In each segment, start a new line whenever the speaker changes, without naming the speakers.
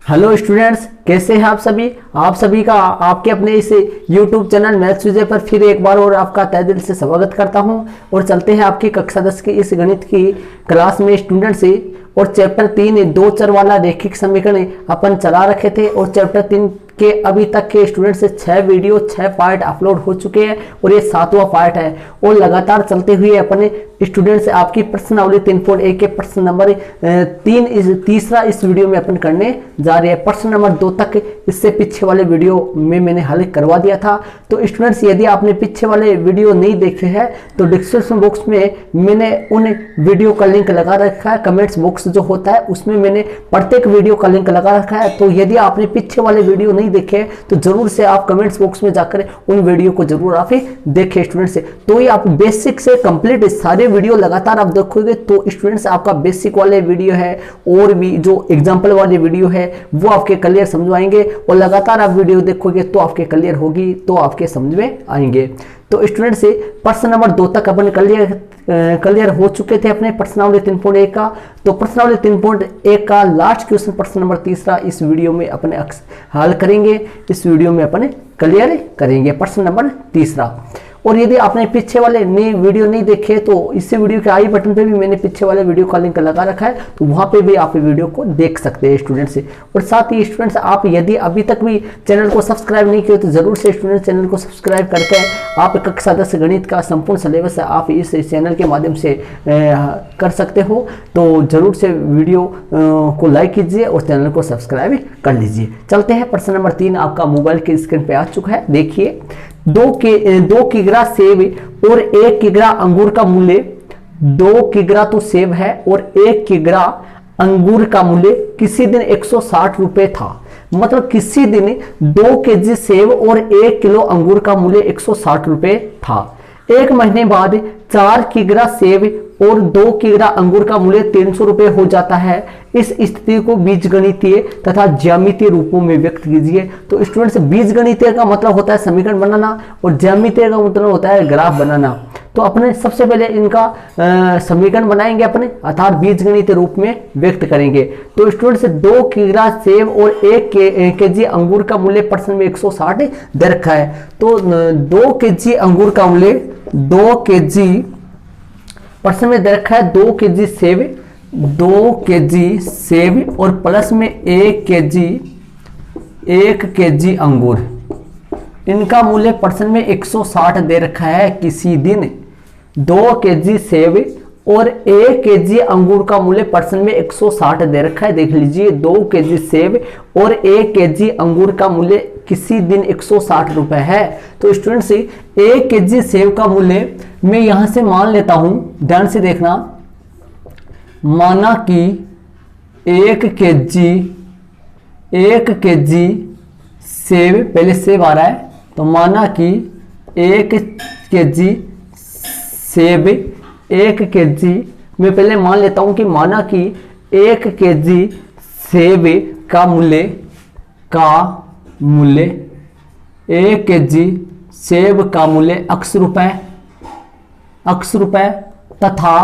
Hello students, कैसे हैं आप सभी का आपके अपने इस YouTube चैनल मैथ्स विजय पर फिर एक बार और आपका तहे दिल से स्वागत करता हूं। और चलते हैं आपकी कक्षा 10 की इस गणित की क्लास में स्टूडेंट से। और चैप्टर 3 दो चर वाला रैखिक समीकरण अपन चला रखे थे और चैप्टर 3 के अभी तक के स्टूडेंट से 6 वीडियो 6 पार्ट अपलोड हो चुके हैं और ये 7वां पार्ट है। और लगातार चलते हुए अपने स्टूडेंट से आपकी प्रश्नावली 3.1 के प्रश्न नंबर 3 इस वीडियो में अपन करने जा रहे हैं। प्रश्न नंबर 2 तक इससे पीछे वाले वीडियो में मैंने हल करवा दिया था। तो स्टूडेंट्स, यदि आपने पीछे वाले वीडियो नहीं देखे हैं तो डिस्क्रिप्शन बॉक्स में मैंने उन वीडियो का लिंक लगा रखा है। कमेंट्स बॉक्स जो होता है उसमें मैंने प्रत्येक वीडियो का लिंक लगा रखा है। तो यदि आपने पीछे वाले वीडियो नहीं देखे तो जरूर से आप कमेंट्स बॉक्स में जाकर उन वीडियो को जरूर आप देखें स्टूडेंट से। तो ये आप बेसिक से कंप्लीट सारे वीडियो लगातार आप देखोगे तो स्टूडेंट्स आपका बेसिक वाले वीडियो है और भी जो एग्जांपल वाले वीडियो है वो आपके क्लियर समझ आएंगे। और लगातार आप वीडियो देखोगे तो आपके क्लियर होगी, तो आपके समझ में आएंगे। तो स्टूडेंट से प्रश्न नंबर 2 तक अपन क्लियर हो चुके थे अपने प्रश्नावली 3.1 का। तो प्रश्नावली 3.1 का लास्ट क्वेश्चन प्रश्न नंबर 3 इस वीडियो में अपने हल करेंगे। इस वीडियो में अपने क्लियर करेंगे प्रश्न नंबर 3। और यदि आपने पीछे वाले वीडियो नहीं देखे तो इसी वीडियो के आई बटन पे भी मैंने पीछे वाले वीडियो का लिंक लगा रखा है, तो वहां पे भी आप वीडियो को देख सकते हैं स्टूडेंट से। और साथ ही स्टूडेंट्स, आप यदि अभी तक भी चैनल को सब्सक्राइब नहीं किए तो जरूर से स्टूडेंट चैनल को सब्सक्राइब करके आप कक्षा 10 गणित का संपूर्ण सिलेबस आप इस चैनल के माध्यम से कर सकते हो। तो जरूर से वीडियो को लाइक कीजिए और चैनल को सब्सक्राइब कर लीजिए। चलते हैं प्रश्न नंबर 3 आपका मोबाइल के स्क्रीन पे आ चुका है। देखिए, 2 किग्रा सेब और 1 किग्रा अंगूर का मूल्य 2 किग्रा तो सेब है और 1 किग्रा अंगूर का मूल्य किसी दिन 160 रुपए था। मतलब किसी दिन 2 केजी सेब और 1 किलो अंगूर का मूल्य 160 रुपए था। एक महीने बाद 4 किग्रा सेब और 2 किग्रा अंगूर का मूल्य 300 रुपए हो जाता है। इस स्थिति को बीजगणितीय तथा ज्यामितीय रूपों में व्यक्त कीजिए। तो स्टूडेंट्स, बीजगणितीय का मतलब होता है समीकरण बनाना और ज्यामितीय का मतलब होता है ग्राफ बनाना। तो अपने सबसे पहले इनका समीकरण बनाएंगे अपने, अर्थात बीजगणितीय रूप में व्यक्त करेंगे। तो स्टूडेंट्स, 2 किग्रा सेब और 1 केजी अंगूर का मूल्य प्रश्न में 160 दे रखा है। तो 2 केजी अंगूर का मूल्य 2 केजी प्रश्न में दे रखा है 2 केजी सेब, 2 केजी सेब और प्लस में 1 केजी अंगूर। इनका मूल्य प्रश्न में 160 दे रखा है। किसी दिन 2 केजी सेब और 1 केजी अंगूर का मूल्य प्रश्न में 160 दे रखा है। देख लीजिए, 2 केजी सेब और 1 केजी अंगूर का मूल्य किसी दिन 160 रुपए है। तो स्टूडेंट्स, 1 केजी सेब का मूल्य मैं यहां से मान लेता हूं, ध्यान से देखना। माना कि 1 केजी सेब, पहले सेब आ रहा है, तो माना कि 1 केजी सेब, 1 केजी मैं पहले मान लेता हूं कि माना कि 1 केजी सेब का मूल्य 1 केजी सेब का मूल्य x रुपए तथा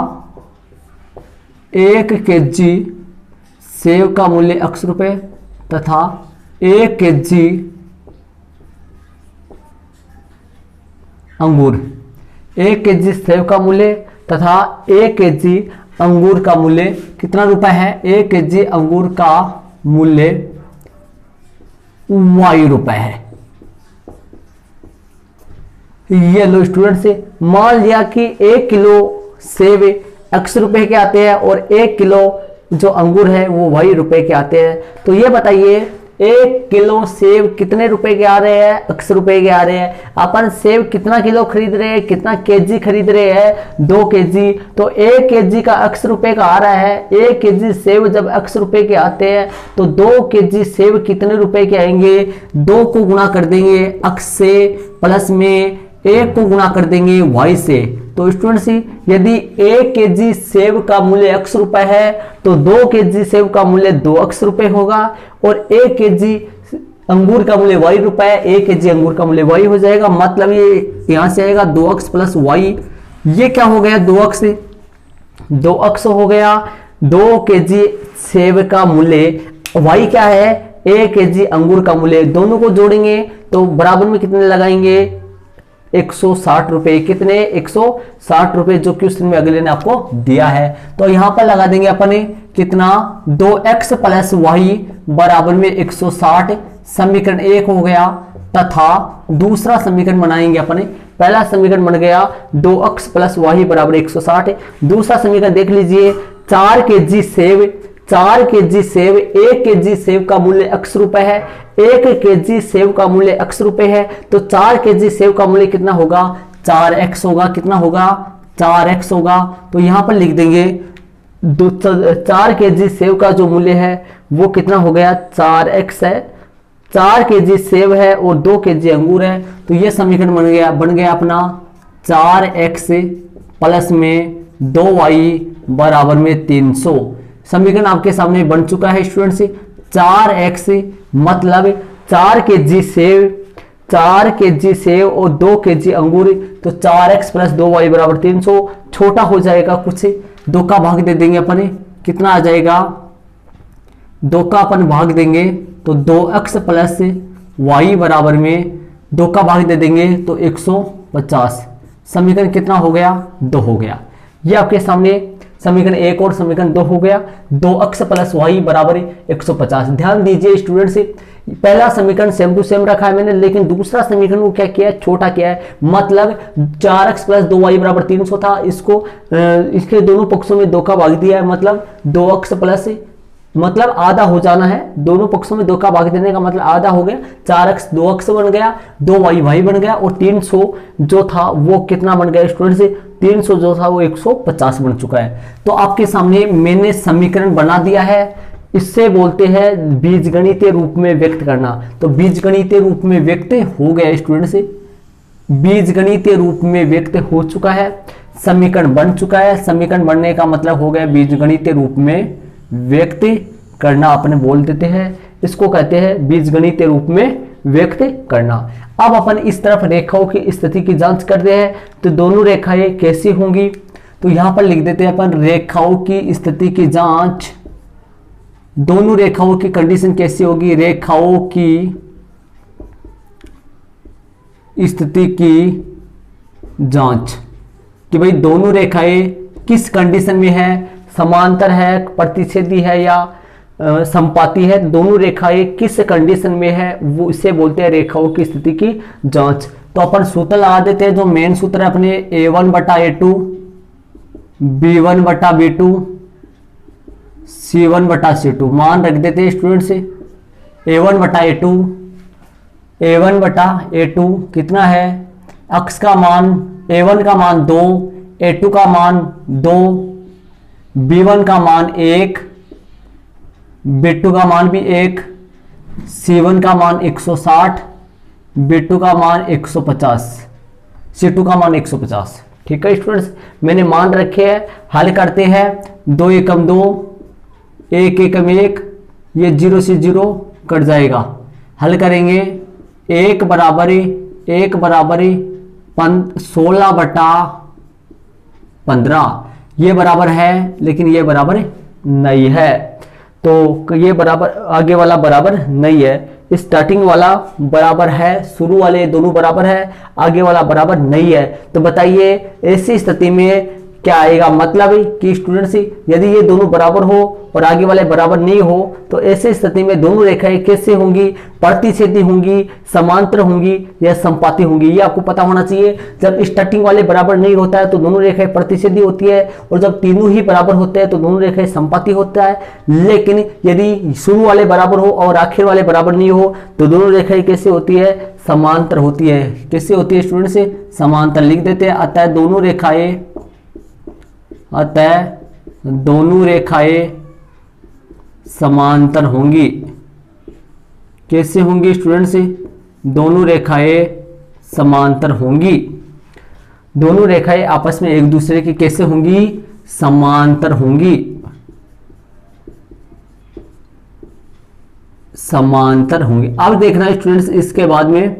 1 केजी सेब का मूल्य x रुपए तथा 1 केजी अंगूर, 1 केजी सेब का मूल्य तथा 1 केजी अंगूर का मूल्य कितना रुपए है? 1 केजी अंगूर का मूल्य y रुपए है। ये लो स्टूडेंट से, मान लिया कि 1 किलो सेब x रुपए के आते हैं और 1 किलो जो अंगूर है वो y रुपए के आते हैं। तो ये बताइए, 1 किलो सेब कितने रुपए के आ रहे हैं? x रुपए के आ रहे हैं। अपन सेब कितना किलो खरीद रहे हैं, कितना केजी खरीद रहे हैं? 2 केजी। तो 1 केजी का x रुपए का आ रहा है। 1 केजी सेब जब x रुपए के आते हैं तो 2 केजी सेब कितने रुपए के आएंगे? 2 को गुणा कर देंगे x से, प्लस में 1 को गुणा कर देंगे y से। तो स्टूडेंट्स, यदि 1 केजी सेब का मूल्य x रुपए है तो 2 केजी सेब का मूल्य 2x रुपए होगा और 1 केजी अंगूर का मूल्य y रुपए है, 1 केजी अंगूर का मूल्य y हो जाएगा। मतलब ये यहां से आएगा 2x प्लस y। ये क्या हो गया? 2x हो गया। 2 केजी सेब का मूल्य y क्या है? 1 केजी अंगूर का मूल्य, दोनों को जोड़ेंगे तो बराबर में कितने लगाएंगे 160 रुपए। कितने 160 रुपए जो क्वेश्चन में अगले ने आपको दिया है। तो यहां पर लगा देंगे अपने कितना 2x प्लस वाई बराबर में 160, समीकरण 1 हो गया। तथा दूसरा समीकरण बनाएंगे अपने, पहला समीकरण बन गया 2x प्लस वाई बराबर 160। दूसरा समीकरण देख लीजिए 4 केजी सेब, 4 केजी सेब, 1 केजी सेब का मूल्य x रुपए है, 1 केजी सेब का मूल्य x रुपए है। तो 4 केजी सेब का मूल्य कितना होगा 4x होगा। कितना होगा 4x होगा। तो यहां पर लिख देंगे 4 केजी सेब का जो मूल्य है वो कितना हो गया 4x है। 4 केजी सेब है और 2 केजी अंगूर है। तो ये समीकरण बन गया अपना 4x प्लस में 2y बराबर में 300। समीकरण आपके सामने बन चुका है स्टूडेंट्स। 4x मतलब 4 केजी सेब, 4 केजी सेब और 2 केजी अंगूर, तो 4x प्लस 2y बराबर 300। छोटा हो जाएगा कुछ, 2 का भाग दे देंगे अपने, कितना आ जाएगा 2 का अपन भाग देंगे तो 2x प्लस y बराबर में 2 का भाग दे देंगे तो 150। समीकरण कितना हो गया 2 हो गया। ये आपके सामने समीकरण 1 और समीकरण 2 हो गया। 2x प्लस वाई बराबर 150। ध्यान दीजिए स्टूडेंट्स, पहला समीकरण सेम टू सेम रखा है मैंने, लेकिन दूसरा समीकरण को क्या किया है छोटा किया है। मतलब 4x प्लस 2y बराबर 300 था, इसको इसके दोनों पक्षों में 2 का भाग दिया है, मतलब 2x प्लस मतलब आधा हो जाना है। दोनों पक्षों में 2 का भाग देने का मतलब आधा हो गया। 4x 2x बन गया, 2y y बन गया और 300 जो था वो कितना बन गया स्टूडेंट्स 300 जो था वो 150 बन चुका है। तो आपके सामने मैंने समीकरण बना दिया है। इससे बोलते हैं बीजगणितीय रूप में व्यक्त करना। तो बीजगणितीय रूप में व्यक्त हो गया स्टूडेंट्स, बीजगणितीय रूप में व्यक्त हो चुका है, समीकरण बन चुका है। समीकरण बनने का मतलब हो गया बीजगणितीय रूप में व्यक्त करना, अपने बोल देते हैं इसको कहते हैं बीजगणितीय रूप में व्यक्त करना। अब अपन इस तरफ रेखाओं की स्थिति की जांच करते हैं। तो दोनों रेखाएं कैसी होंगी, तो यहां पर लिख देते हैं अपन रेखाओं की स्थिति की जांच। दोनों रेखाओं की कंडीशन कैसी होगी, रेखाओं की स्थिति की जांच कि भाई दोनों रेखाएं किस कंडीशन में है, समांतर है, प्रतिच्छेदी है या संपाती है। दोनों रेखाएं किस कंडीशन में है वो इसे बोलते हैं रेखाओं की स्थिति की जांच। तो अपन सूत्र लगा देते हैं, जो मेन सूत्र है अपने a1 बटा a2, b1 बटा b2, c1 बटा c2। मान रख देते हैं स्टूडेंट्स a1 बटा a2, a1 बटा a2 कितना है, x का मान a1 का मान 2, a2 का मान 2, b1 का मान 1, b2 का मान भी 1, c1 का मान 160, b2 का मान 150, c2 का मान 150। ठीक है स्टूडेंट्स, मैंने मान रखे हैं। हल करते हैं, 2 एकम 2, 1 एकम 1, ये 0 से 0 कट जाएगा। हल करेंगे 1 बराबर 16 बटा 15, ये बराबर है लेकिन ये बराबर नहीं है। तो ये बराबर आगे वाला बराबर नहीं है, स्टार्टिंग वाला बराबर है, शुरू वाले दोनों बराबर है, आगे वाला बराबर नहीं है। तो बताइए ऐसी स्थिति में क्या आएगा, मतलब कि स्टूडेंट्स यदि ये दोनों बराबर हो और आगे वाले बराबर नहीं हो तो ऐसी स्थिति में दोनों रेखाएं कैसे होंगी, प्रतिच्छेदी होंगी, समांतर होंगी या संपाती होंगी। ये आपको पता होना चाहिए। जब स्टार्टिंग वाले बराबर नहीं होता है तो दोनों रेखाएं प्रतिच्छेदी होती है, और जब तीनों ही बराबर होते हैं तो दोनों रेखाएं संपाती होता है। लेकिन यदि शुरू वाले बराबर हो और आखिर वाले बराबर नहीं हो तो दोनों रेखाएं कैसे होती है, समांतर होती है। कैसे होती है स्टूडेंट्स, समांतर लिख देते हैं। अतः दोनों रेखाएं समांतर होंगी। कैसे होंगी स्टूडेंट्स, दोनों रेखाएं समांतर होंगी। दोनों रेखाएं आपस में एक दूसरे की कैसे होंगी, समांतर होंगी, समांतर होंगी। अब देखना स्टूडेंट्स इसके बाद में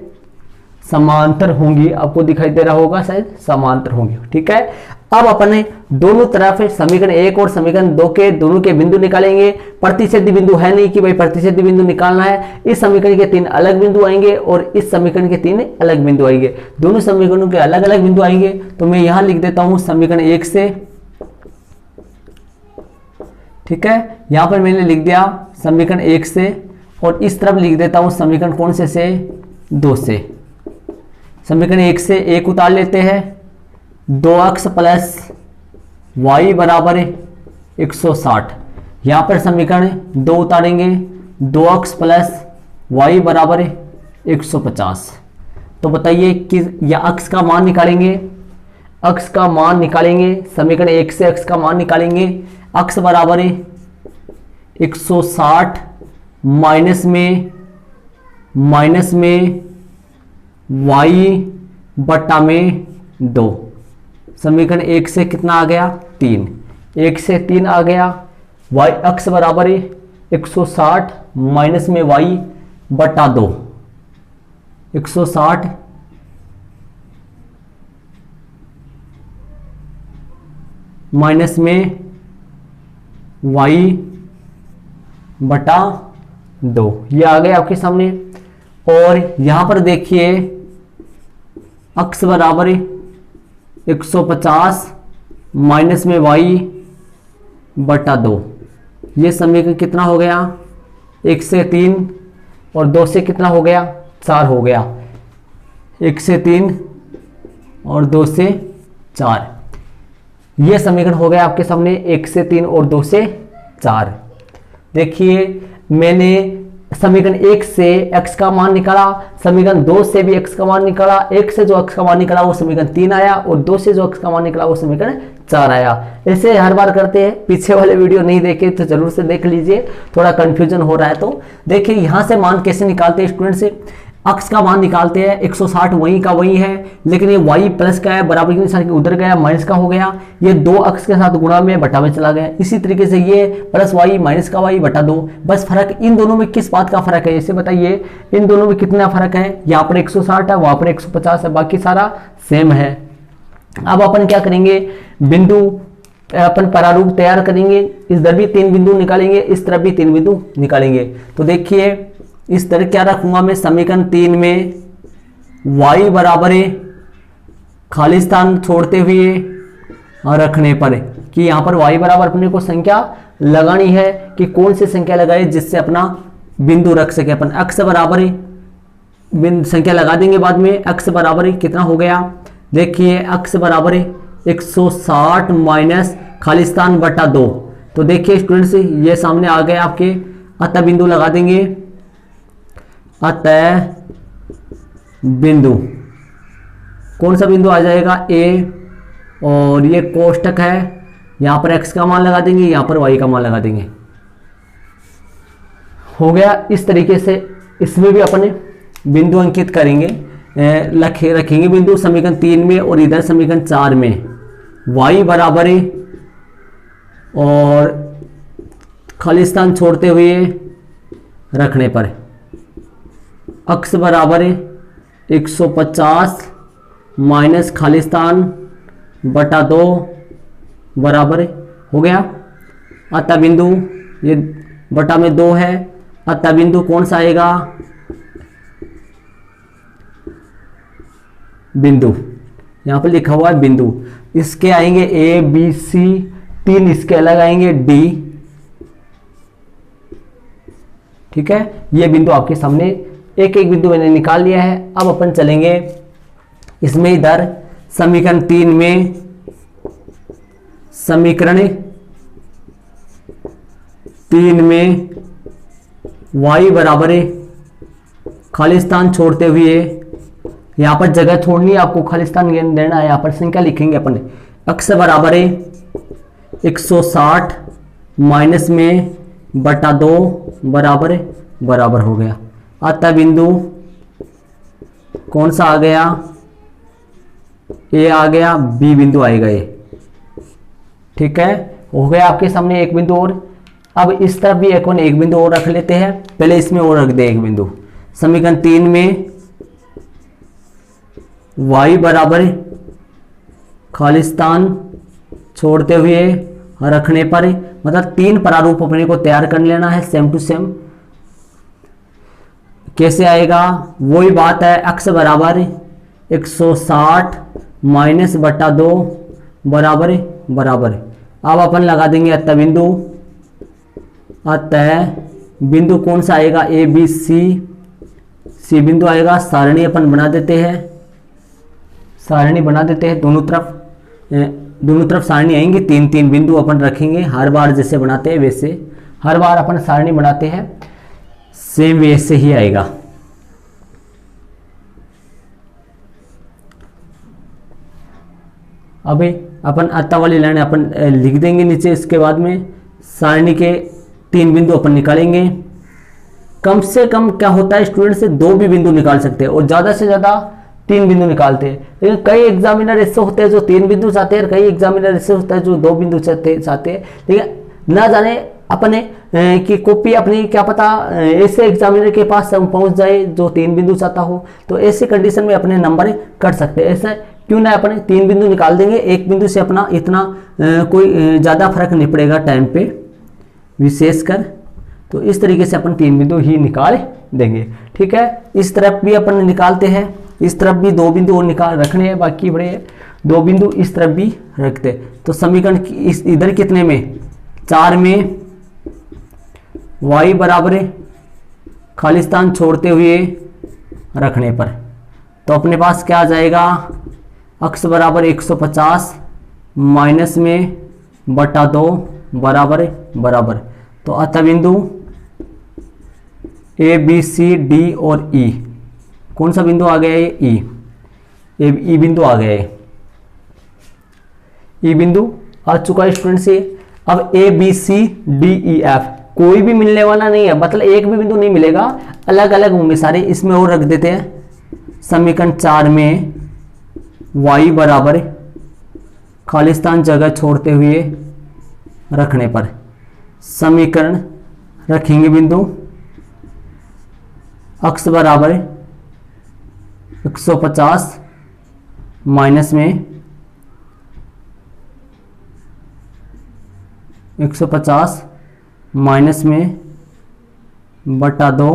समांतर होंगी, आपको दिखाई दे रहा होगा शायद, समांतर होंगी। ठीक है, अब अपने दोनों तरफ समीकरण 1 और समीकरण 2 के दोनों के बिंदु निकालेंगे। प्रतिच्छेदी बिंदु है नहीं कि भाई प्रतिच्छेदी बिंदु निकालना है। इस समीकरण के 3 अलग बिंदु आएंगे और इस समीकरण के 3 अलग बिंदु आएंगे। दोनों समीकरणों के अलग अलग बिंदु आएंगे। तो मैं यहां लिख देता हूं समीकरण 1 से, ठीक है, यहां पर मैंने लिख दिया समीकरण 1 से, और इस तरफ लिख देता हूं समीकरण कौन से 2 से। समीकरण 1 से 1 उतार लेते हैं, 2x प्लस वाई बराबर 160। यहां पर समीकरण 2 उतारेंगे, 2x प्लस वाई बराबर 150। तो बताइए कि या अक्स का मान निकालेंगे, अक्स का मान निकालेंगे, समीकरण 1 से अक्स का मान निकालेंगे। अक्स बराबर 160 माइनस में y बटा में 2। समीकरण 1 से कितना आ गया 3, 1 से 3 आ गया। y अक्स बराबर 160 माइनस में y बटा 2, 160 माइनस में y बटा 2, ये आ गया आपके सामने। और यहां पर देखिए अक्स बराबर 150 माइनस में y बटा 2, ये समीकरण कितना हो गया 1 से 3 और 2 से कितना हो गया 4 हो गया। 1 से 3 और 2 से 4, ये समीकरण हो गया आपके सामने 1 से 3 और 2 से 4। देखिए मैंने समीकरण 1 से x का मान निकाला, समीकरण 2 से भी x का मान निकाला। 1 से जो x का मान निकाला वो समीकरण 3 आया और 2 से जो x का मान निकाला वो समीकरण 4 आया। ऐसे हर बार करते हैं। पीछे वाले वीडियो नहीं देखे तो जरूर से देख लीजिए, थोड़ा कंफ्यूजन हो रहा है तो। देखिए यहां से मान कैसे निकालते हैं स्टूडेंट से, अक्स का मान निकालते हैं 160 वही का वही है, लेकिन ये y प्लस का है, बराबर के निशान के उधर गया, माइनस का हो गया। ये 2 अक्स के साथ गुणा में बटा में चला गया। इसी तरीके से ये प्लस y माइनस का y बटा 2। बस फर्क इन दोनों में किस बात का फर्क है, इसे बताइए इन दोनों में कितना फर्क है। यहाँ पर 160 है, वहां पर 150 है, बाकी सारा सेम है। अब अपन क्या करेंगे, बिंदु अपन प्रारूप तैयार करेंगे। इस तरफ भी 3 बिंदु निकालेंगे, इस तरफ भी 3 बिंदु निकालेंगे। तो देखिए इस तरह क्या रखूंगा मैं, समीकरण 3 में y बराबर खाली स्थान छोड़ते हुए और रखने पर कि यहां पर y बराबर अपने को संख्या लगानी है कि कौन सी संख्या लगाए जिससे अपना बिंदु रख सके अपन। x बराबर संख्या लगा देंगे बाद में। x बराबर कितना हो गया, देखिए x बराबर 160 माइनस खाली स्थान बटा 2। तो देखिए स्टूडेंट्स ये सामने आ गए आपके, अतः बिंदु लगा देंगे। अतः बिंदु कौन सा बिंदु आ जाएगा A, और ये कोष्टक है, यहां पर x का मान लगा देंगे, यहां पर y का मान लगा देंगे। हो गया। इस तरीके से इसमें भी अपने बिंदु अंकित करेंगे, रखेंगे बिंदु समीकरण 3 में और इधर समीकरण 4 में y बराबर और खाली स्थान छोड़ते हुए रखने पर अक्स बराबर 150 माइनस खाली स्थान बटा 2 बराबर हो गया। अतः बिंदु ये बटा में 2 है, अतः बिंदु कौन सा आएगा, बिंदु यहां पर लिखा हुआ है बिंदु। इसके आएंगे A B C, 3 इसके अलग आएंगे D, ठीक है। ये बिंदु आपके सामने एक एक बिंदु मैंने निकाल लिया है। अब अपन चलेंगे इसमें इधर समीकरण 3 में, समीकरण 3 में y बराबर खाली स्थान छोड़ते हुए, यहां पर जगह छोड़नी है आपको, खाली स्थान देना है, यहां पर संख्या लिखेंगे अपन। अक्स बराबर 160 माइनस में बटा 2 बराबर हो गया। अतः बिंदु कौन सा आ गया, ए आ गया, बी बिंदु आएगा ये, ठीक है। हो गया आपके सामने एक बिंदु और। अब इस तरफ भी एक बिंदु और रख लेते हैं, पहले इसमें और रख दे एक बिंदु। समीकरण 3 में y बराबर खाली स्थान छोड़ते हुए रखने पर, मतलब 3 प्रारूप अपने को तैयार कर लेना है सेम टू सेम। कैसे आएगा, वही बात है, x बराबर 160 माइनस बटा 2 बराबर बराबर। अब अपन लगा देंगे अतः बिंदु। अतः बिंदु कौन सा आएगा, ए बी सी बिंदु आएगा। सारणी अपन बना देते हैं, सारणी बना देते हैं, दोनों तरफ सारणी आएंगी, 3-3 बिंदु अपन रखेंगे। हर बार जैसे बनाते हैं वैसे, हर बार अपन सारणी बनाते हैं सेम वैसे ही आएगा। अभी अपन अतः वाली लाइन अपन लिख देंगे नीचे। इसके बाद में सारणी के 3 बिंदु अपन निकालेंगे। कम से कम क्या होता है, स्टूडेंट से 2 भी बिंदु निकाल सकते हैं और ज़्यादा से ज़्यादा 3 बिंदु निकालते हैं। लेकिन कई एग्जामिनर ऐसे होते हैं जो 3 बिंदु चाहते हैं, कई एग्जामिनर ऐसे होता है जो 2 बिंदु चाहते हैं। लेकिन ना जाने अपने की कॉपी अपनी क्या पता ऐसे एग्जामिनर के पास पहुंच जाए जो 3 बिंदु चाहता हो, तो ऐसी कंडीशन में अपने नंबर कट सकते हैं। ऐसा क्यों ना अपने 3 बिंदु निकाल देंगे, 1 बिंदु से अपना इतना कोई ज़्यादा फर्क नहीं पड़ेगा टाइम पे विशेषकर। तो इस तरीके से अपन 3 बिंदु ही निकाल देंगे। ठीक है, इस तरफ भी अपन निकालते हैं, इस तरफ भी 2 बिंदु और निकाल रखने हैं, बाकी बड़े 2 बिंदु इस तरफ भी रखते। तो समीकरण इधर कितने में, 4 में y बराबर खाली स्थान छोड़ते हुए रखने पर, तो अपने पास क्या आ जाएगा, x बराबर 150 माइनस में बटा 2 बराबर बराबर। तो अतः बिंदु ए बी सी डी और ई, कौन सा बिंदु आ गया है, ई बिंदु आ गया है। ई बिंदु आ चुका है स्टूडेंट से। अब A B C D E F कोई भी मिलने वाला नहीं है, मतलब एक भी बिंदु नहीं मिलेगा, अलग अलग होंगे सारे। इसमें और रख देते हैं, समीकरण 4 में y बराबर खाली स्थान जगह छोड़ते हुए रखने पर, समीकरण रखेंगे बिंदु x बराबर 150 माइनस में 150 माइनस में बटा 2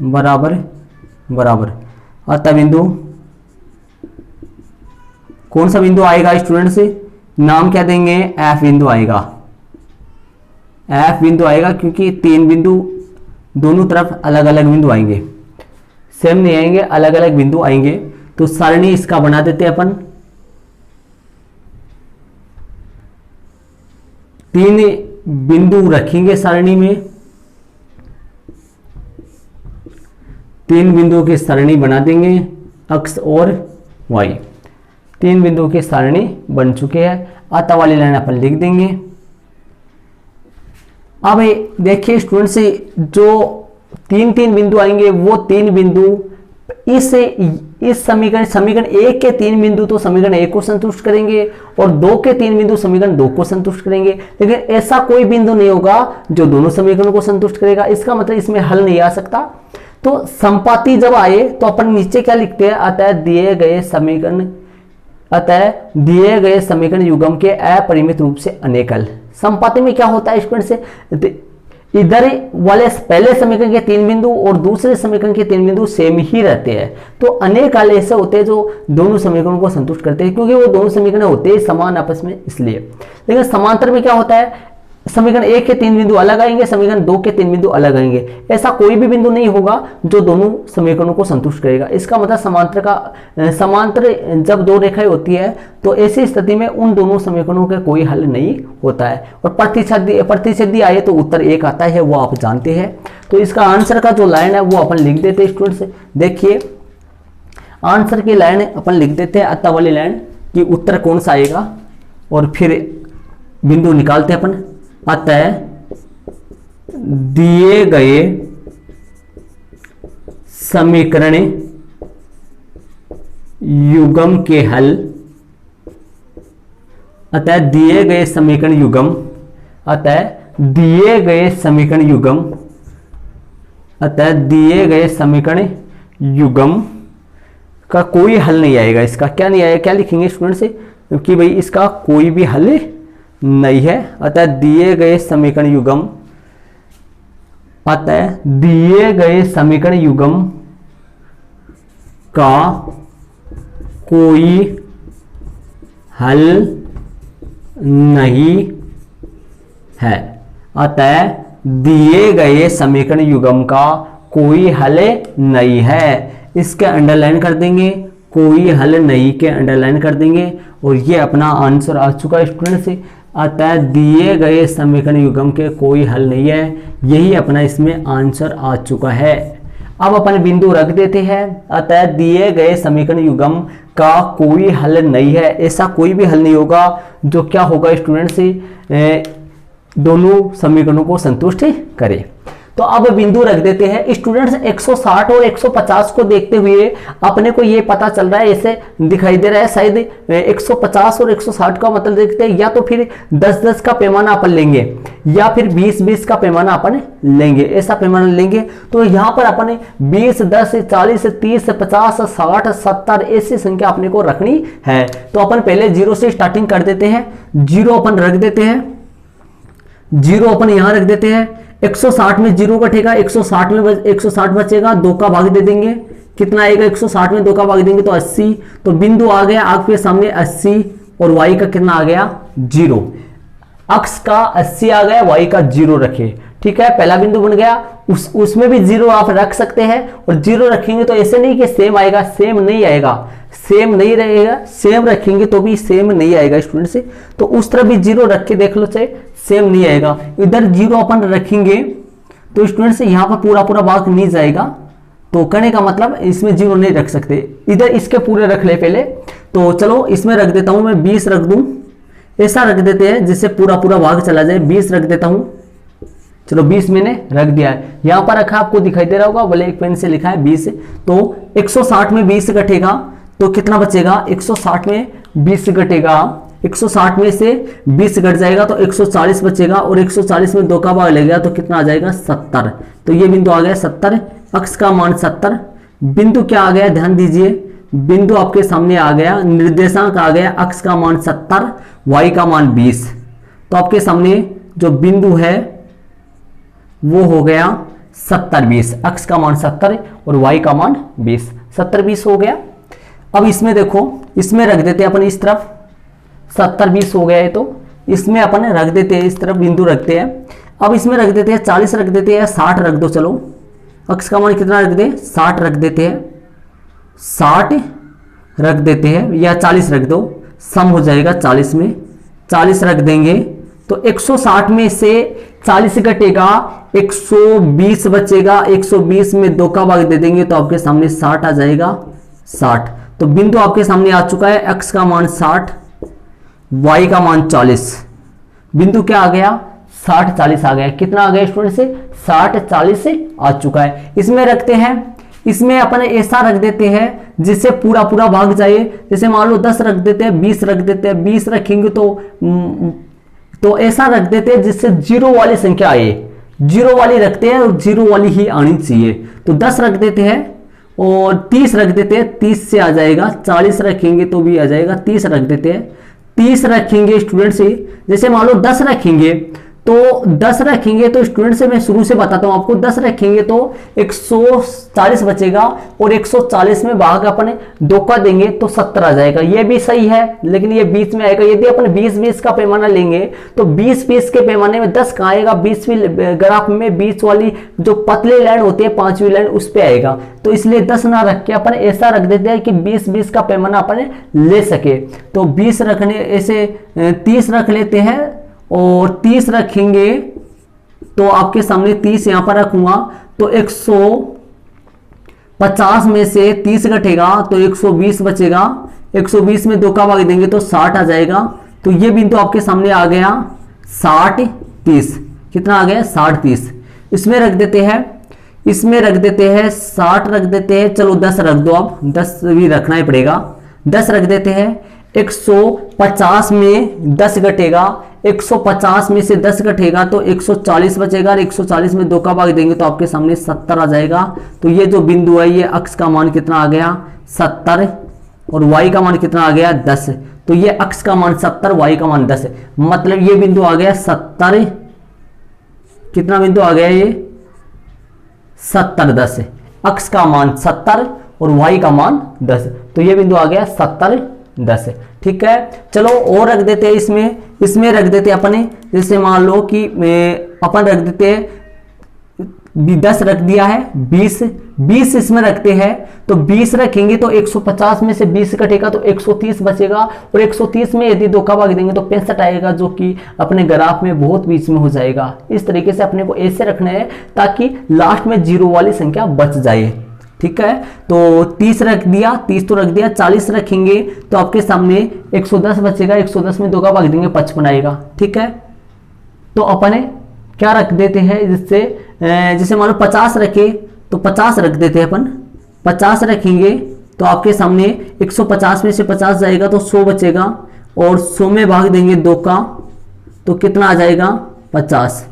बराबर बराबर। अतः बिंदु कौन सा बिंदु आएगा स्टूडेंट से, नाम क्या देंगे, एफ बिंदु आएगा। एफ बिंदु आएगा क्योंकि 3 बिंदु दोनों तरफ अलग अलग बिंदु आएंगे, सेम नहीं आएंगे, अलग अलग बिंदु आएंगे। तो सारणी इसका बना देते हैं अपन। 3 बिंदु रखेंगे सारणी में, 3 बिंदुओं की सारणी बना देंगे, x और y। 3 बिंदुओं की सारणी बन चुके हैं। अतः वाली लाइन अपन लिख देंगे। अब देखिए स्टूडेंट से, जो 3 बिंदु आएंगे वो 3 बिंदु इस समीकरण 1 के 3 बिंदु तो समीकरण 1 को संतुष्ट करेंगे और 2 के 3 बिंदु समीकरण 2 को संतुष्ट करेंगे। लेकिन ऐसा कोई बिंदु नहीं होगा जो दोनों समीकरणों को संतुष्ट करेगा। इसका मतलब इसमें हल नहीं आ सकता। तो संपाती जब आए तो अपन नीचे क्या लिखते हैं, अतः दिए गए समीकरण युग्म के अपरिमित रूप से अनेक हल। संपाती में क्या होता है स्टूडेंट से, इधर वाले पहले समीकरण के 3 बिंदु और दूसरे समीकरण के 3 बिंदु सेम ही रहते हैं। तो अनेक हल ऐसे होते हैं जो दोनों समीकरणों को संतुष्ट करते हैं, क्योंकि वो दोनों समीकरण होते हैं समान आपस में, इसलिए। लेकिन समांतर में क्या होता है, समीकरण 1 के 3 बिंदु अलग आएंगे, समीकरण 2 के 3 बिंदु अलग आएंगे। ऐसा कोई भी बिंदु नहीं होगा जो दोनों समीकरणों को संतुष्ट करेगा। इसका मतलब समांतर जब 2 रेखाएं होती है तो ऐसी स्थिति में उन दोनों समीकरणों का कोई हल नहीं होता है। और प्रतिच्छेदी आए तो उत्तर 1 आता है, वो आप जानते हैं। तो इसका आंसर का जो लाइन है वो अपन लिख देते हैं स्टूडेंट्स। देखिए आंसर की लाइन अपन लिख देते हैं, अतः वाली लाइन कि उत्तर कौन सा आएगा, और फिर बिंदु निकालते हैं अपन। अतः दिए गए समीकरण युग्म के हल, अतः दिए गए समीकरण युग्म, अतः दिए गए समीकरण युग्म, अतः दिए गए समीकरण युग्म का कोई हल नहीं आएगा। इसका क्या नहीं आएगा, क्या लिखेंगे स्टूडेंट से, कि भाई इसका कोई भी हल नहीं है। अतः दिए गए समीकरण युग्म, अतः दिए गए समीकरण युग्म का कोई हल नहीं है। अतः दिए गए समीकरण युग्म का कोई हल नहीं है। इसके अंडरलाइन कर देंगे, कोई हल नहीं के अंडरलाइन कर देंगे और ये अपना आंसर आ चुका है स्टूडेंट से। अतः दिए गए समीकरण युग्म के कोई हल नहीं है, यही अपना इसमें आंसर आ चुका है। अब अपन बिंदु रख देते हैं। अतः दिए गए समीकरण युग्म का कोई हल नहीं है, ऐसा कोई भी हल नहीं होगा जो क्या होगा स्टूडेंट से दोनों समीकरणों को संतुष्ट करे। तो अब बिंदु रख देते हैं स्टूडेंट्स। 160 और 150 को देखते हुए अपने को ये पता चल रहा है, ऐसे दिखाई दे रहा है शायद 150 और 160 का मतलब देखते हैं, या तो फिर 10-10 का पैमाना अपन लेंगे या फिर 20-20 का पैमाना अपन लेंगे, ऐसा पैमाना लेंगे। तो यहाँ पर अपन 20, 10, 40, 30, 50, 60, 70 ऐसी संख्या अपने को रखनी है। तो अपन पहले 0 से स्टार्टिंग कर देते हैं। 0 अपन रख देते हैं, 0 अपन यहां रख देते हैं। 160 में 0 कटेगा, 160 में 160 बचेगा, 2 का भाग दे देंगे, कितना आएगा 160 में 2 का भाग देंगे तो 80। तो बिंदु आ गया आपके सामने 80 और y का कितना आ गया 0। अक्ष का 80 आ गया, y का 0 रखे, ठीक है, पहला बिंदु बन गया। उसमें भी 0 आप रख सकते हैं और 0 रखेंगे तो ऐसे नहीं कि सेम आएगा, सेम नहीं आएगा, सेम नहीं रहेगा, सेम रखेंगे तो भी सेम नहीं आएगा स्टूडेंट से। तो उस तरह भी 0 रख के देख लो, चाहे सेम नहीं आएगा। इधर 0 अपन रखेंगे तो स्टूडेंट से यहाँ पर पूरा पूरा भाग नहीं जाएगा, तो कहने का मतलब इसमें 0 नहीं रख सकते। इधर इसके पूरे रख ले पहले, तो चलो इसमें रख देता हूं मैं 20 रख दूं, ऐसा रख देते हैं जिससे पूरा पूरा भाग चला जाए। 20 रख देता हूं, चलो 20 मैंने रख दिया है। यहां पर रखा आपको दिखाई दे रहा होगा, बोले एक पेन से लिखा है 20। तो 160 में 20 कटेगा तो कितना बचेगा, 160 में 20 कटेगा, 160 में से 20 घट जाएगा तो 140 बचेगा और 140 में 2 का भाग लगेगा तो कितना आ जाएगा 70। तो ये बिंदु आ गया 70, अक्ष का मान 70। बिंदु क्या आ गया ध्यान दीजिए, बिंदु आपके सामने आ गया, निर्देशांक आ गया, अक्ष का मान 70, y का मान 20। तो आपके सामने जो बिंदु है वो हो गया 70-20, अक्ष का मान 70 और y का मान 20, 70-20 हो गया। अब इसमें देखो, इसमें रख देते हैं अपन इस तरफ, 70-20 हो गया है तो इसमें अपन रख देते हैं, इस तरफ बिंदु रखते हैं। अब इसमें रख देते हैं 40 रख देते हैं, 60 रख दो, चलो अक्ष का मान कितना रख दे, 60 रख देते हैं, 60 रख देते हैं या 40 रख दो, सम हो जाएगा 40 में, 40 रख देंगे तो 160 में से 40 घटेगा, 120 बचेगा, 120 में 2 का भाग दे देंगे तो आपके सामने 60 आ जाएगा, 60। तो बिंदु आपके सामने आ चुका है, अक्ष का मान 60, y का मान 40। बिंदु क्या आ गया 60-40 आ गया, कितना आ गया स्टूडेंट से 60-40 से आ चुका है। इसमें रखते हैं, इसमें अपन ऐसा रख देते हैं जिससे पूरा पूरा भाग जाए। जैसे मान लो 10 रख देते हैं, 20 रख देते हैं, 20 रखेंगे तो ऐसा रख देते हैं जिससे 0 वाली संख्या आए, 0 वाली रखते हैं और 0 वाली ही आनी चाहिए। तो 10 रख देते हैं और 30 रख देते हैं, 30 से आ जाएगा, 40 रखेंगे तो भी आ जाएगा, 30 रख देते हैं, 30 रखेंगे स्टूडेंट से। जैसे मान लो 10 रखेंगे तो 10 रखेंगे तो स्टूडेंट से मैं शुरू से बताता हूं आपको, 10 रखेंगे तो 140 बचेगा और 140 में भाग अपन 2 का देंगे तो 70 आ जाएगा। ये भी सही है लेकिन ये बीच में आएगा। यदि अपन 20-20 का पैमाना लेंगे तो 20-20 के पैमाने में 10 कहाँ आएगा, 20वीं ग्राफ में 20 वाली जो पतली लाइन होती है 5वीं लाइन उस पर आएगा। तो इसलिए 10 ना रख के अपन ऐसा रख देते हैं कि 20-20 का पैमाना अपन ले सके। तो 20 रखने ऐसे 30 रख लेते हैं और 30 रखेंगे तो आपके सामने 30 यहां पर रखूंगा तो 150 में से 30 घटेगा तो 120 बचेगा, 120 में 2 का भाग देंगे तो 60 आ जाएगा। तो ये बिंदु आपके सामने आ गया 60-30, कितना आ गया 60-30। इसमें रख देते हैं, इसमें रख देते हैं 60 रख देते हैं, चलो 10 रख दो, अब 10 भी रखना ही पड़ेगा, 10 रख देते हैं। 150 में 10 घटेगा, 150 में से 10 घटेगा तो 140 बचेगा और 140 में 2 का भाग देंगे तो आपके सामने 70 आ जाएगा। तो ये जो बिंदु है ये अक्ष का मान कितना आ गया 70 और y का मान कितना आ गया 10। तो ये अक्स का मान 70, वाई का मान 10 है। मतलब ये बिंदु आ गया 70, कितना बिंदु आ गया ये 70 10 है। अक्स का मान 70 और वाई का मान 10 है, तो ये बिंदु आ गया 70 10 है। ठीक है, चलो और रख देते हैं इसमें रख देते हैं अपने, जैसे मान लो कि अपन रख देते हैं 10 रख दिया है, 20 इसमें रखते हैं, तो 20 रखेंगे तो 150 में से 20 कटेगा तो 130 बचेगा, और 130 में यदि 2 का भाग देंगे तो 65 आएगा, जो कि अपने ग्राफ में बहुत बीच में हो जाएगा। इस तरीके से अपने को ऐसे रखना है ताकि लास्ट में जीरो वाली संख्या बच जाए। ठीक है, तो 30 रख दिया, 30 तो रख दिया, 40 रखेंगे तो आपके सामने 110 बचेगा, 110 में 2 का भाग देंगे 55 आएगा। ठीक है, तो अपने क्या रख देते हैं, जिससे जैसे मान लो 50 रखे तो 50 रख देते हैं अपन, 50 रखेंगे तो आपके सामने 150 में से 50 जाएगा तो 100 बचेगा, और 100 में भाग देंगे 2 का तो कितना आ जाएगा 50।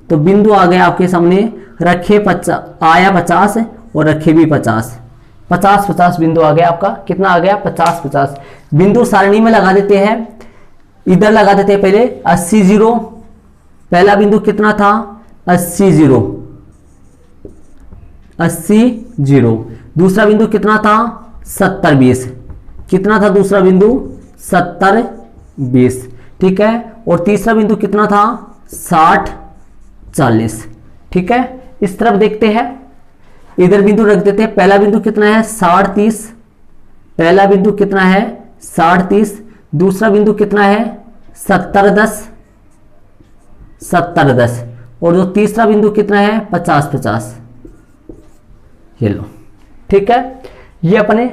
तो बिंदु आ गया आपके सामने, रखे 50 आया 50 और रखे भी 50 बिंदु आ गया आपका, कितना आ गया 50 बिंदु सारणी में लगा देते हैं। इधर लगा देते हैं पहले 80 0, पहला बिंदु कितना था 80 0, दूसरा बिंदु कितना था 70 20, कितना था दूसरा बिंदु 70 20। ठीक है, और तीसरा बिंदु कितना था 60 40। ठीक है, इस तरफ देखते हैं, इधर बिंदु रख देते हैं, पहला बिंदु कितना है 60 30, पहला बिंदु कितना है 60 30, दूसरा बिंदु कितना है 70 10, और जो तीसरा बिंदु कितना है 50 50। ये लो, ठीक है, ये अपने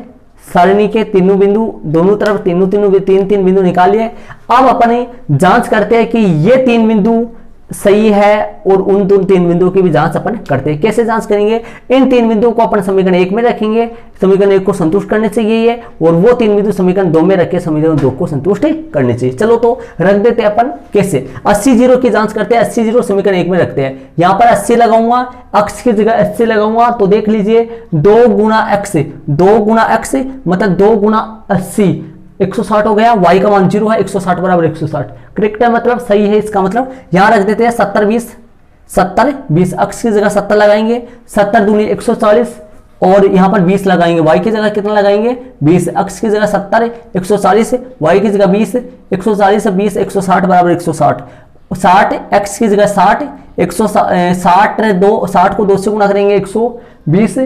सारणी के तीनों बिंदु दोनों तरफ तीन बिंदु निकाल लिए। अब अपने जांच करते हैं कि ये 3 बिंदु सही है, और उन 3 बिंदुओं की भी जांच अपन करते हैं। कैसे जांच करेंगे, इन 3 बिंदुओं को अपन समीकरण 1 में रखेंगे, समीकरण 1 को संतुष्ट करने चाहिए ये, और वो 3 बिंदु समीकरण 2 में रखे समीकरण 2 को संतुष्ट करने चाहिए। चलो तो रख देते हैं अपन, कैसे 80 0 की जांच करते हैं। 80 0 समीकरण 1 में रखते हैं, यहां पर 80 लगाऊंगा, अक्स की जगह 80 लगाऊंगा तो देख लीजिए 2 गुना एक्स मतलब 2 गुना 80 160 हो गया, y का मान 0 है, 160 बराबर 160 करेक्ट है, मतलब सही है। इसका मतलब यहां रख देते हैं 70 20, अक्स की जगह 70 लगाएंगे, 70 दूनी 140, और यहां पर 20 लगाएंगे, y की जगह कितना लगाएंगे 20, अक्स की जगह 70 140, y की जगह 20, 140 से 20 160 बराबर 160, 60 x की जगह 60, 60 को 2 से गुणा करेंगे 120,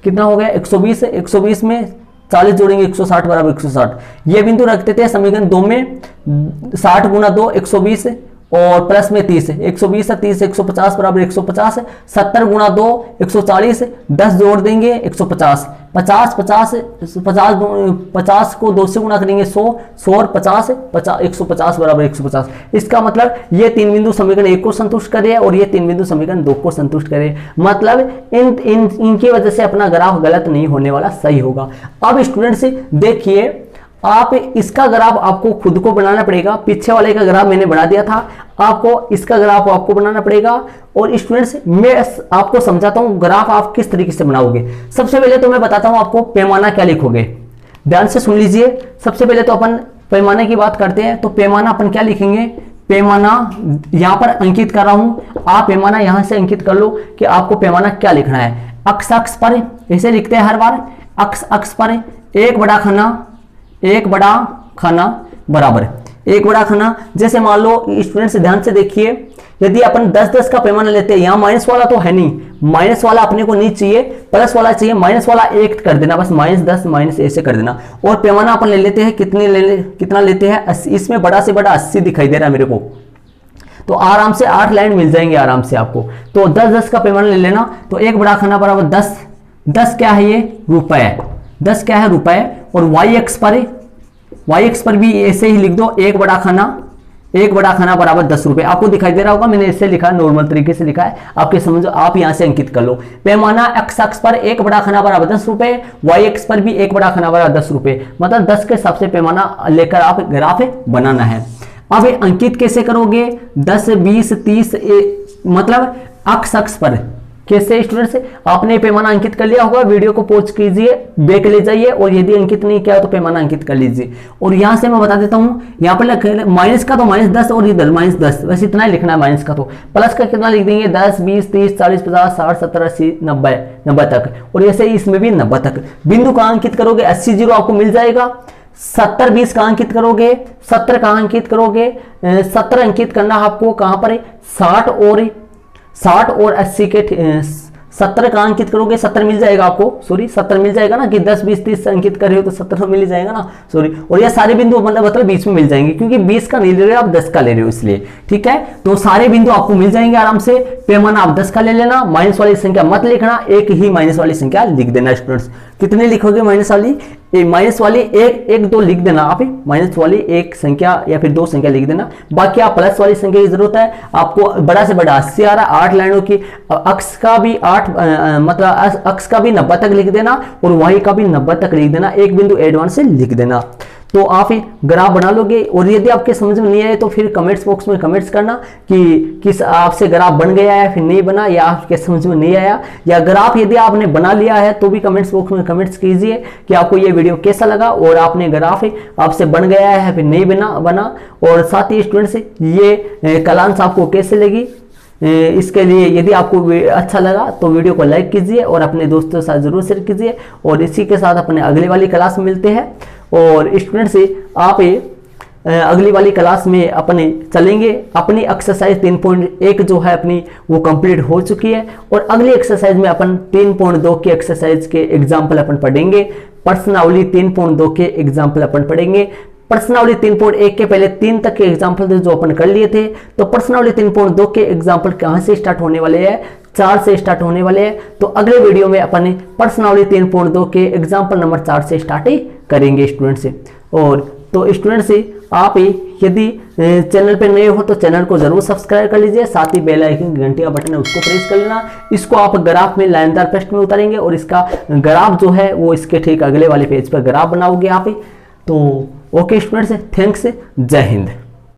कितना हो गया 120 में 40 जोड़ेंगे 160 बराबर 160। ये बिंदु रख देते हैं समीकरण 2 में, 60 गुना 2 120, और प्लस में 30, 120 से 30 150 बराबर 150, 70 गुना 2 140, 10 जोड़ देंगे 150, 50 को 2 से गुणा करेंगे 100 और 50 150 बराबर 150। इसका मतलब ये 3 बिंदु समीकरण 1 को संतुष्ट करे और ये 3 बिंदु समीकरण 2 को संतुष्ट करे, मतलब इनकी वजह से अपना ग्राफ गलत नहीं होने वाला, सही होगा। अब स्टूडेंट्स देखिए, आप इसका ग्राफ आपको खुद को बनाना पड़ेगा, पीछे वाले का ग्राफ मैंने बना दिया था, आपको इसका ग्राफ आपको बनाना पड़ेगा। और स्टूडेंट्स मैं आपको समझाता हूं ग्राफ आप किस तरीके से बनाओगे। सबसे पहले तो मैं बताता हूं आपको पैमाना क्या लिखोगे, ध्यान से सुन लीजिए। सबसे पहले तो अपन पैमाने की बात करते हैं, तो पैमाना अपन क्या लिखेंगे, पैमाना यहां पर अंकित कर रहा हूं, आप पैमाना यहां से अंकित कर लो कि आपको पैमाना क्या लिखना है। अक्ष पर ऐसे लिखते हैं हर बार, अक्ष पर एक बड़ा खाना बराबर एक बड़ा खाना। जैसे मान लो स्टूडेंट्स ध्यान से देखिए, यदि अपन 10-10 का पैमाना लेते हैं, यहाँ माइनस वाला तो है नहीं, माइनस वाला अपने को नहीं चाहिए, प्लस वाला चाहिए, माइनस वाला 1 कर देना, बस -10 माइनस ऐसे कर देना। और पैमाना अपन ले लेते हैं, कितना लेते हैं 80, इसमें बड़ा से बड़ा 80 दिखाई दे रहा है मेरे को, तो आराम से 8 लाइन मिल जाएंगे आराम से आपको। तो 10-10 का पैमाना ले लेना, तो एक बड़ा खाना बराबर 10 क्या है ये रुपए, 10 क्या है रुपए। और y एक्स पर भी ऐसे ही लिख दो, एक बड़ा खाना बराबर 10 रुपए। आपको दिखाई दे रहा होगा मैंने ऐसे लिखा, नॉर्मल तरीके से लिखा है, आपके समझ, आप यहां से अंकित कर लो। पैमाना x अक्ष पर एक बड़ा खाना बराबर 10 रुपए, y एक्स पर भी एक बड़ा खाना बराबर 10 रुपए, मतलब 10 के हिसाब से पैमाना लेकर आप ग्राफ बनाना है। अब अंकित कैसे करोगे, 10 20 30, मतलब अक्ष कैसे स्टूडेंट्स, आपने पैमाना अंकित कर लिया होगा, वीडियो को पॉज कीजिए, बैक ले जाइए और यदि अंकित नहीं किया तो पैमाना अंकित कर लीजिए। और यहां से मैं बता देता हूं, यहां पर माइनस का तो -10 और इधर -10, बस इतना ही लिखना है माइनस का। तो प्लस का कितना लिख देंगे, 10 20 30 40 50 60 70 80 90 तक, और ऐसे ही इसमें भी 90 तक। बिंदु का अंकित करोगे 80 0 आपको मिल जाएगा। 70 20 का अंकित करोगे, 70 का अंकित करोगे, 70 अंकित करना आपको कहां पर है, 60 और 80 के 70 का अंकित करोगे, 70 मिल जाएगा आपको, सॉरी 70 मिल जाएगा ना, कि 10 20 30 अंकित कर रहे हो तो 70 मिल जाएगा ना, सॉरी। और ये सारे बिंदु मतलब बीच में मिल जाएंगे, क्योंकि 20 का नहीं ले रहे हो आप, 10 का ले रहे हो इसलिए, ठीक है। तो सारे बिंदु आपको मिल जाएंगे आराम से। पैमाना आप 10 का ले लेना, माइनस वाली संख्या मत लिखना, एक ही माइनस वाली संख्या लिख देना स्टूडेंट्स। कितने लिखोगे माइनस वाली, माइनस वाली एक 2 लिख देना आप, माइनस वाली एक संख्या या फिर 2 संख्या लिख देना। बाकी आप प्लस वाली संख्या की जरूरत है आपको, बड़ा से बड़ा 80 आ रहा है, 8 लाइनों की, अक्ष का भी 8 मतलब अक्ष का भी 90 तक लिख देना और वाई का भी 90 तक लिख देना, एक बिंदु एडवांस से लिख देना। तो आप ग्राफ बना लोगे। और यदि आपके समझ में नहीं आए तो फिर कमेंट्स बॉक्स में कमेंट्स करना कि किस आपसे ग्राफ बन गया है फिर नहीं बना, या आपके समझ में नहीं आया, या ग्राफ यदि आपने बना लिया है तो भी कमेंट्स बॉक्स में कमेंट्स कीजिए कि आपको ये वीडियो कैसा लगा और आपने ग्राफ आपसे बन गया है फिर नहीं बना। और साथ ही स्टूडेंट्स ये क्लास आपको कैसे लगी, इसके लिए यदि आपको अच्छा लगा तो वीडियो को लाइक कीजिए और अपने दोस्तों के साथ जरूर शेयर कीजिए। और इसी के साथ अपने अगली वाली क्लास में मिलते हैं। और स्टूडेंट्स आप अगली वाली क्लास में अपने चलेंगे, अपनी एक्सरसाइज 3.1 जो है अपनी वो कंप्लीट हो चुकी है, और अगली एक्सरसाइज में अपन 3.2 के एक्सरसाइज के एग्जाम्पल अपन पढ़ेंगे। प्रश्नावली 3.2 के एग्जाम्पल अपन पढ़ेंगे। प्रश्नावली 3.1 के पहले 3 तक के एग्जाम्पल थे जो अपन कर लिए थे, तो प्रश्नावली 3.2 के एग्जाम्पल कहां से स्टार्ट होने वाले हैं, 4 से स्टार्ट होने वाले हैं। तो अगले वीडियो में अपन प्रश्नावली 3.2 के एग्जाम्पल नंबर 4 से स्टार्ट करेंगे स्टूडेंट्स। और तो स्टूडेंट्स आप यदि चैनल पे नए हो तो चैनल को जरूर सब्सक्राइब कर लीजिए, साथ ही बेल आइकन घंटी का बटन है उसको प्रेस कर लेना। इसको आप ग्राफ में लाइनदार पृष्ठ में उतारेंगे और इसका ग्राफ जो है वो इसके ठीक अगले वाले पेज पर ग्राफ बनाओगे आप। तो ओके स्टूडेंट्स, थैंक्स, जय हिंद।